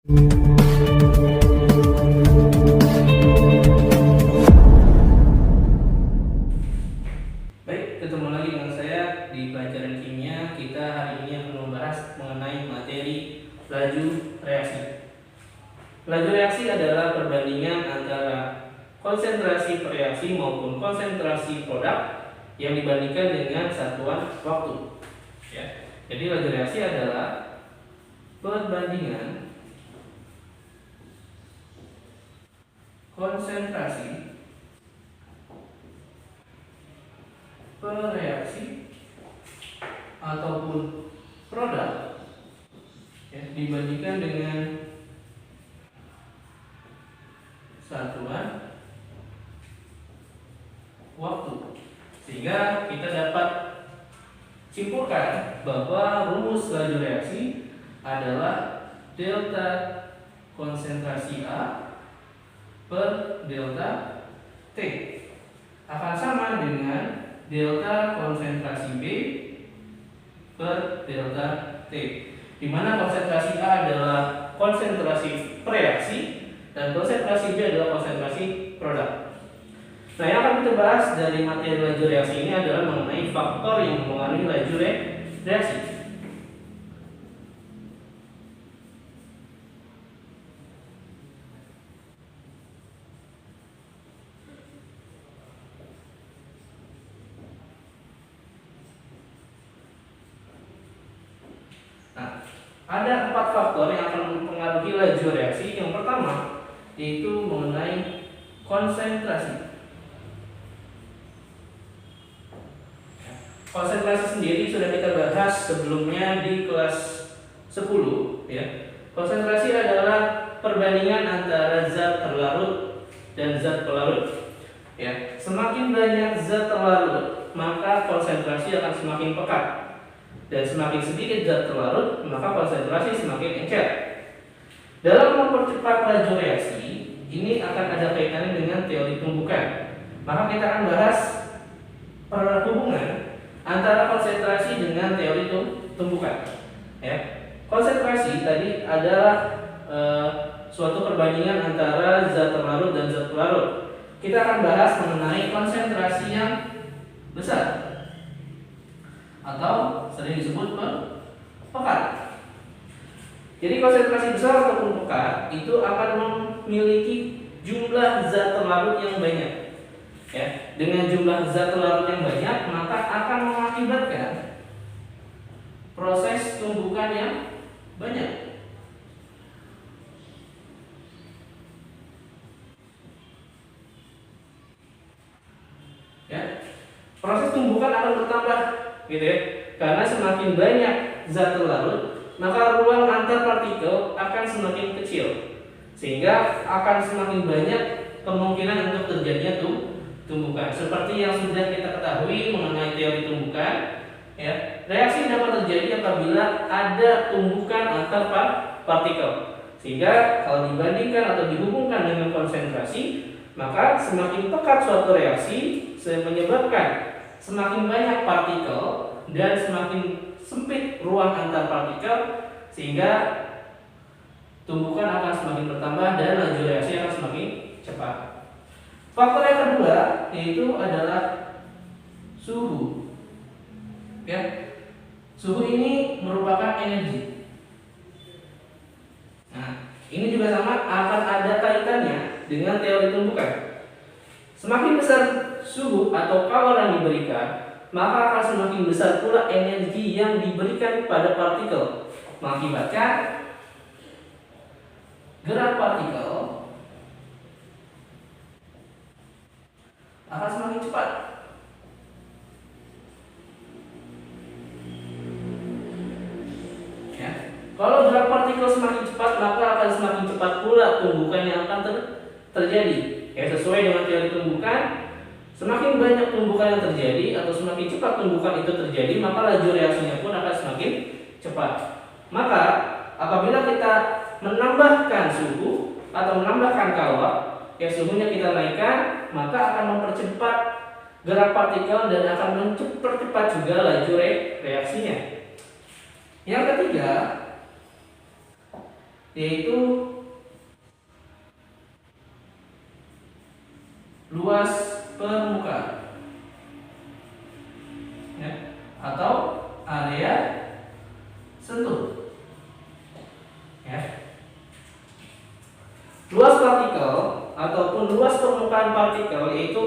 Baik, ketemu lagi dengan saya di pelajaran kimia. Kita hari ini akan membahas mengenai materi laju reaksi. Laju reaksi adalah perbandingan antara konsentrasi reaksi maupun konsentrasi produk yang dibandingkan dengan satuan waktu. Ya. Jadi laju reaksi adalah perbandingan konsentrasi reaksi ataupun produk ya, dibandingkan dengan satuan waktu, sehingga kita dapat simpulkan bahwa rumus laju reaksi adalah delta konsentrasi A per delta T akan sama dengan delta konsentrasi B per delta T, di mana konsentrasi A adalah konsentrasi reaksi dan konsentrasi B adalah konsentrasi produk. Nah, yang akan kita bahas dari materi laju reaksi ini adalah mengenai faktor yang mempengaruhi laju reaksi. Nah, ada 4 faktor yang akan mempengaruhi laju reaksi. Yang pertama yaitu mengenai konsentrasi. Konsentrasi sendiri sudah kita bahas sebelumnya di kelas 10 ya. Konsentrasi adalah perbandingan antara zat terlarut dan zat pelarut. Ya, semakin banyak zat terlarut, maka konsentrasi akan semakin pekat. Dan semakin sedikit zat terlarut, maka konsentrasi semakin encer. Dalam mempercepat laju reaksi, ini akan ada kaitannya dengan teori tumbukan. Maka kita akan bahas perhubungan antara konsentrasi dengan teori tumbukan. Ya. Konsentrasi tadi adalah suatu perbandingan antara zat terlarut dan zat pelarut. Kita akan bahas mengenai konsentrasi yang besar atau sering disebut pekat. Jadi konsentrasi besar ataupun pekat itu akan memiliki jumlah zat terlarut yang banyak. Ya, dengan jumlah zat terlarut yang banyak, maka akan mengakibatkan proses tumbukan yang banyak. Ya, proses tumbukan akan bertambah, gitu ya. Karena semakin banyak zat terlarut, maka ruang antar partikel akan semakin kecil, sehingga akan semakin banyak kemungkinan untuk terjadinya tumbukan. Seperti yang sudah kita ketahui mengenai teori tumbukan, ya, reaksi dapat terjadi apabila ada tumbukan antar partikel. Sehingga kalau dibandingkan atau dihubungkan dengan konsentrasi, maka semakin pekat suatu reaksi menyebabkan semakin banyak partikel dan semakin sempit ruang antar partikel, sehingga tumbukan akan semakin bertambah dan laju reaksi akan semakin cepat. Faktor yang kedua yaitu adalah suhu. Ya. Suhu ini merupakan energi. Nah, ini juga sama akan ada kaitannya dengan teori tumbukan. Semakin besar suhu atau power yang diberikan, maka akan semakin besar pula energi yang diberikan pada partikel, mengakibatkan gerak partikel akan semakin cepat. Ya. Kalau gerak partikel semakin cepat, maka akan semakin cepat pula tumbukan yang akan terjadi. Ya, sesuai dengan teori tumbukan, semakin banyak tumbukan yang terjadi atau semakin cepat tumbukan itu terjadi, maka laju reaksinya pun akan semakin cepat. Maka apabila kita menambahkan suhu atau menambahkan kalor, ya suhunya kita naikkan, maka akan mempercepat gerak partikel dan akan mempercepat juga laju reaksinya. Yang ketiga yaitu luas permukaan, ya, atau area sentuh. Ya. Luas partikel ataupun luas permukaan partikel yaitu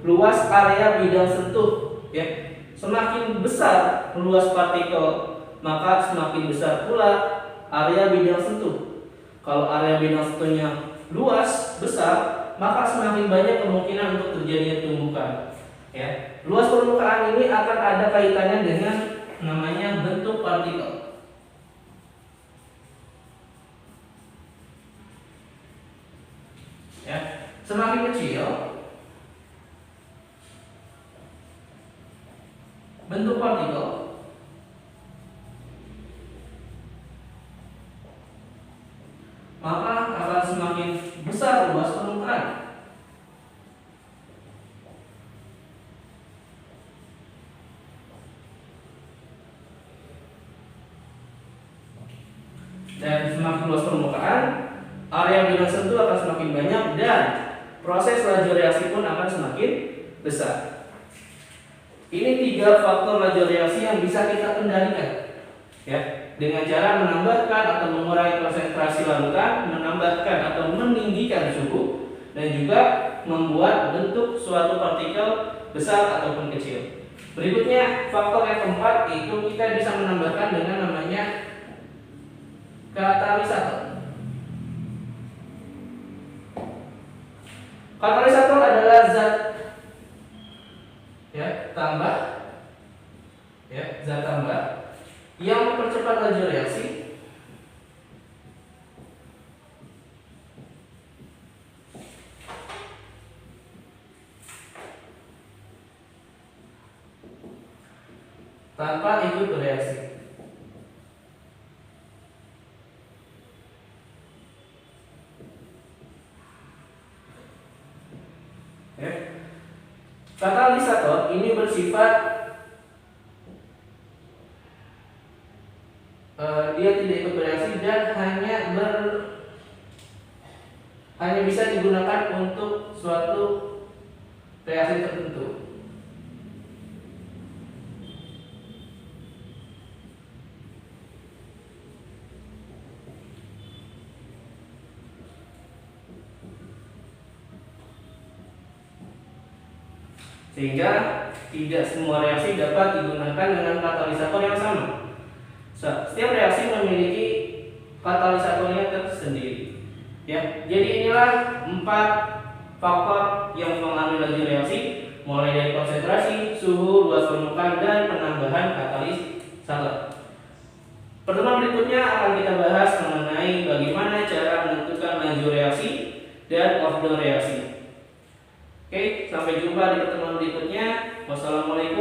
luas area bidang sentuh. Ya. Semakin besar luas partikel, maka semakin besar pula area bidang sentuh. Kalau area bidang sentuhnya luas besar, maka semakin banyak kemungkinan untuk terjadinya tumbukan. Ya. Luas permukaan ini akan ada kaitannya dengan namanya bentuk partikel. Ya, semakin kecil bentuk partikel, maka akan semakin besar luas permukaan. Dan semakin luas permukaan, area bidang sentuh akan semakin banyak dan proses laju reaksi pun akan semakin besar. Ini 3 faktor laju reaksi yang bisa kita kendalikan, ya, dengan cara menambahkan atau mengurangi konsentrasi larutan, menambahkan atau meninggikan suhu, dan juga membuat bentuk suatu partikel besar ataupun kecil. Berikutnya faktor yang keempat, itu kita bisa menambahkan dengan namanya katalisator. Katalisator adalah zat, ya, tambah, ya, zat tambah yang mempercepat laju reaksi tanpa ikut bereaksi. Katalisator ini bersifat dia tidak ikut bereaksi dan hanya bisa digunakan untuk suatu reaksi tertentu. Sehingga tidak semua reaksi dapat digunakan dengan katalisator yang sama. Setiap reaksi memiliki katalisatornya tersendiri. Ya, jadi inilah 4 faktor yang mengalami laju reaksi, mulai dari konsentrasi, suhu, luas permukaan, dan penambahan katalisator. Pertemuan berikutnya akan kita bahas mengenai bagaimana cara menentukan laju reaksi dan order reaksi. Oke, sampai jumpa di pertemuan berikutnya. Wassalamualaikum